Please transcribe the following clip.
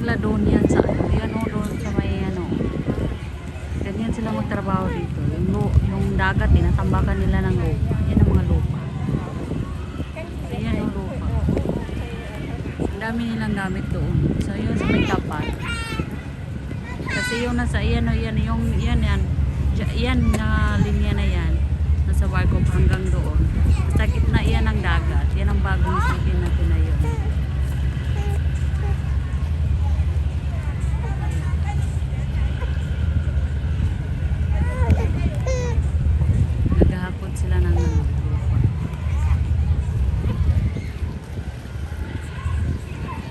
nila doon yan sa ano. Yan o, doon sa may ano. Ganyan sila magtrabaho dito. Yung dagat, tinatambakan nila ng lupa. Yan ang mga lupa. Ayan yung lupa. Ang dami nilang gamit doon. So yun sa may tapat. Kasi yung nasa, yan o, yan na linya na yan. Nasa Warkop hanggang doon. Sa gitna yan ang dagat. Yan ang bagong city na